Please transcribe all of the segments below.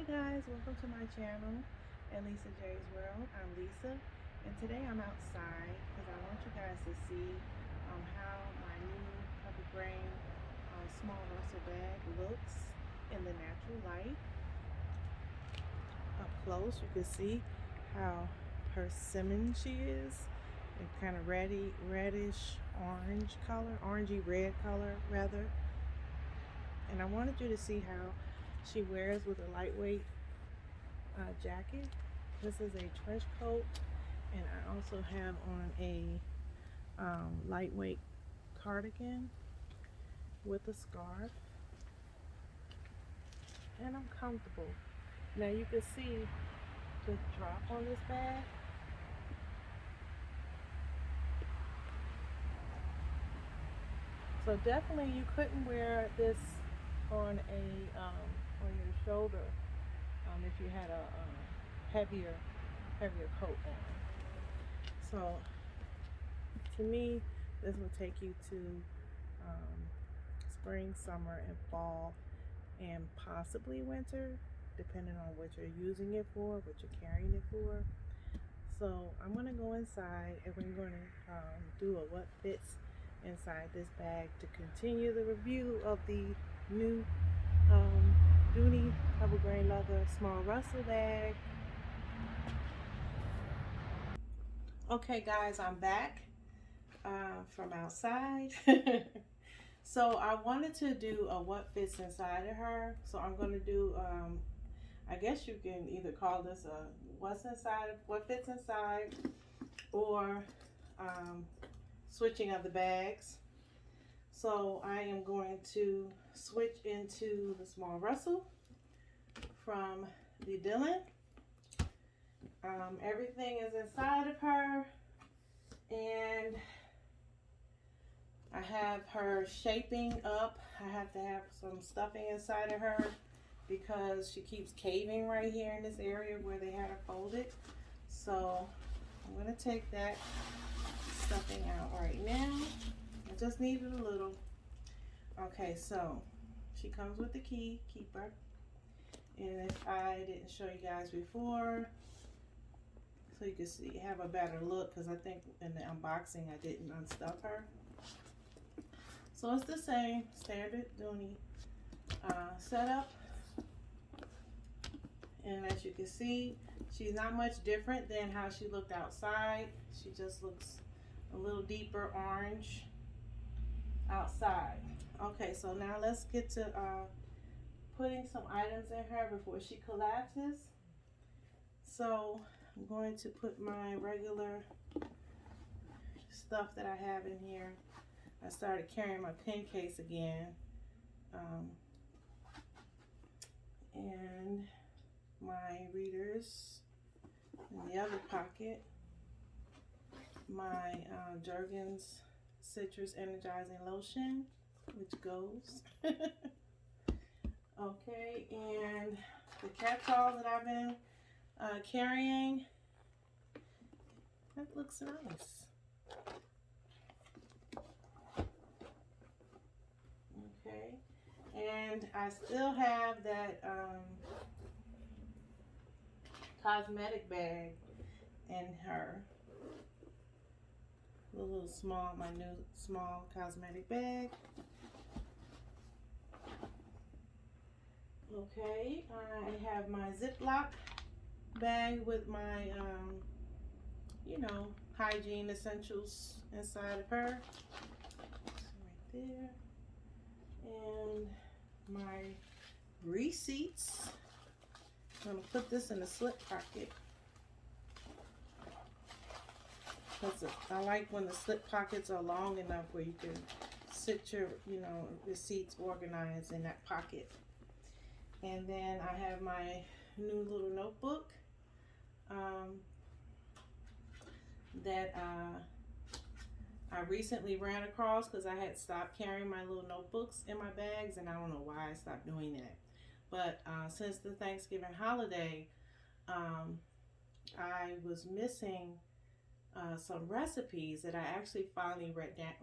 guys, welcome to my channel and Lisa J's World. I'm Lisa, and today I'm outside because I want you guys to see how my new Pebble Grain Small Russel bag looks in the natural light. Up close you can see how persimmon she is, and kind of reddish orange color, orangey red color rather. And I wanted you to see how she wears with a lightweight jacket. This is a trench coat, and I also have on a lightweight cardigan with a scarf, and I'm comfortable. Now you can see the drop on this bag. So definitely you couldn't wear this on a on your shoulder if you had a heavier coat on. So to me, this will take you to spring, summer, and fall, and possibly winter, depending on what you're using it for, what you're carrying it for. So I'm going to go inside and we're going to do a what fits inside this bag to continue the review of the new Dooney Pebble Grain Leather Small Russel bag. Okay guys, I'm back from outside. So I wanted to do a what fits inside of her. So I'm going to do I guess you can either call this a what fits inside, or switching of the bags. So I am going to switch into the Small Russel from the Dylan. Everything is inside of her, and I have her shaping up. I have to have some stuffing inside of her because she keeps caving right here in this area where they had her folded. So I'm going to take that stuffing out right now. I just needed a little. Okay, so she comes with the key keeper, and if I didn't show you guys before, so you can see, have a better look, because I think in the unboxing I didn't unstuff her. So it's the same standard Dooney setup, and as you can see, she's not much different than how she looked outside. She just looks a little deeper orange outside. Okay, so now let's get to putting some items in her before she collapses. So I'm going to put my regular stuff that I have in here. I started carrying my pen case again, and my readers in the other pocket, my Jergens Citrus Energizing Lotion, which goes. Okay, and the catch-all that I've been carrying. That looks nice. Okay, and I still have that cosmetic bag in her. My new small cosmetic bag. Okay, I have my Ziploc bag with my, you know, hygiene essentials inside of her. Right there. And my receipts. I'm going to put this in a slip pocket, because I like when the slip pockets are long enough where you can sit your, you know, receipts organized in that pocket. And then I have my new little notebook that I recently ran across, because I had stopped carrying my little notebooks in my bags, and I don't know why I stopped doing that. But since the Thanksgiving holiday, I was missing some recipes that I actually finally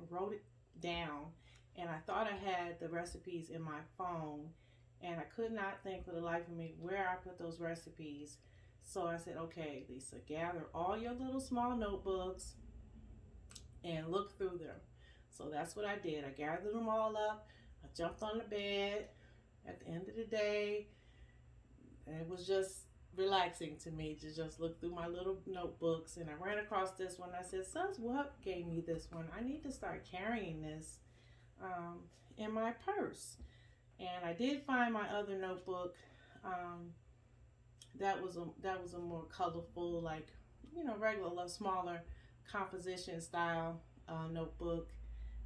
wrote it down, and I thought I had the recipes in my phone, and I could not think for the life of me where I put those recipes. So I said, okay, Lisa, gather all your little small notebooks and look through them. So that's what I did. I gathered them all up. I jumped on the bed at the end of the day, and it was just relaxing to me to just look through my little notebooks. And I ran across this one. I said, Sus, what gave me this one? I need to start carrying this in my purse. And I did find my other notebook that was a more colorful, like, you know, regular, smaller composition style notebook.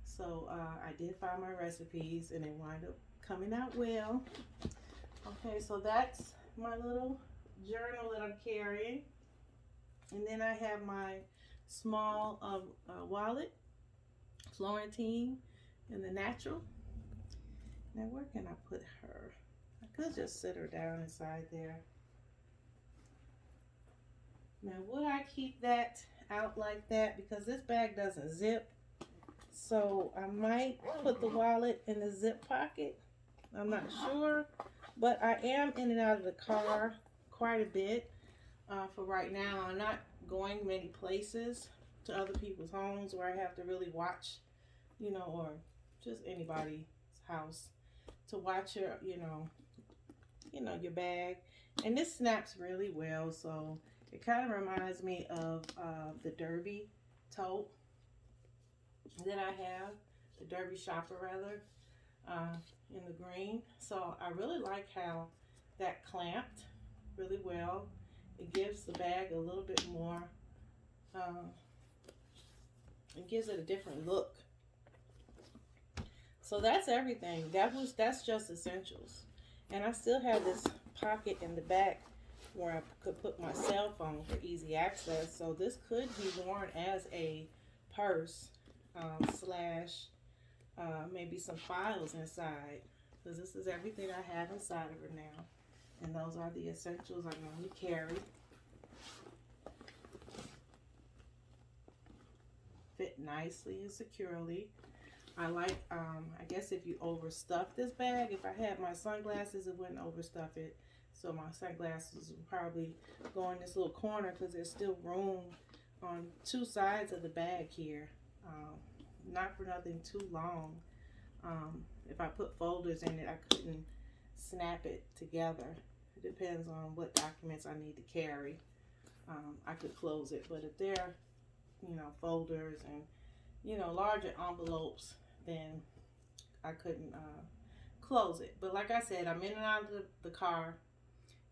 So I did find my recipes, and they wind up coming out well. Okay, so that's my little journal that I'm carrying. And then I have my small wallet, Florentine, in the natural. Now where can I put her? I could just sit her down inside there. Now would I keep that out like that? Because this bag doesn't zip. So I might put the wallet in the zip pocket. I'm not sure. But I am in and out of the car quite a bit for right now. I'm not going many places to other people's homes where I have to really watch, you know, or just anybody's house to watch your, you know, your bag. And this snaps really well, so it kind of reminds me of the Derby tote that I have, the Derby shopper rather, in the green. So I really like how that clamped really well. It gives the bag a little bit more, it gives it a different look. So that's everything. That's just essentials. And I still have this pocket in the back where I could put my cell phone for easy access. So this could be worn as a purse slash maybe some files inside. Because this is everything I have inside of her now. And those are the essentials I'm going to carry. Fit nicely and securely. I like, I guess if you overstuff this bag, if I had my sunglasses, it wouldn't overstuff it. So my sunglasses would probably go in this little corner because there's still room on two sides of the bag here. Not for nothing too long. If I put folders in it, I couldn't snap it together. It depends on what documents I need to carry. I could close it, but if they're, you know, folders and, you know, larger envelopes, then I couldn't close it. But like I said, I'm in and out of the car,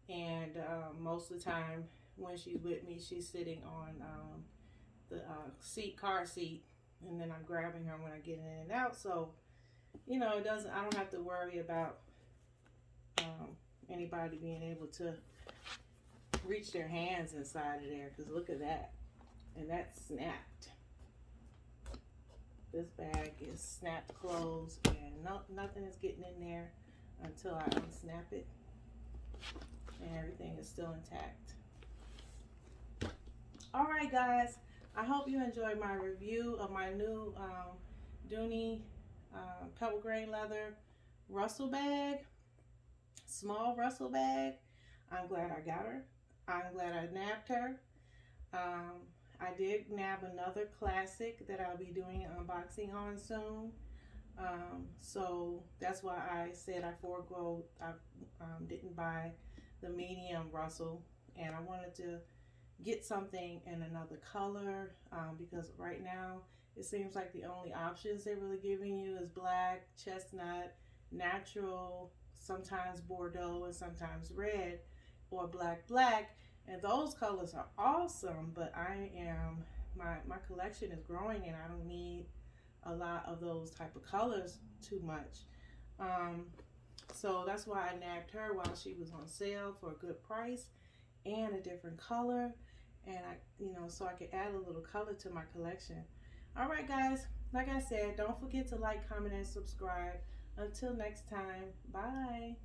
and most of the time when she's with me, she's sitting on the car seat, and then I'm grabbing her when I get in and out. So, you know, I don't have to worry about anybody being able to reach their hands inside of there, because look at that. And that snapped. This bag is snapped closed, and nothing is getting in there until I unsnap it, and everything is still intact. All right, guys, I hope you enjoyed my review of my new Dooney Pebble Grain Leather Russel bag, small Russel bag. I'm glad I got her. I'm glad I nabbed her. I did nab another classic that I'll be doing an unboxing on soon. So that's why I said I didn't buy the medium Russel, and I wanted to get something in another color because right now it seems like the only options they're really giving you is black, chestnut, natural, sometimes Bordeaux, and sometimes red, or black. And those colors are awesome, but my collection is growing, and I don't need a lot of those type of colors too much. So that's why I nabbed her while she was on sale for a good price and a different color, and so I could add a little color to my collection. All right, guys, like I said, don't forget to like, comment, and subscribe. Until next time, bye.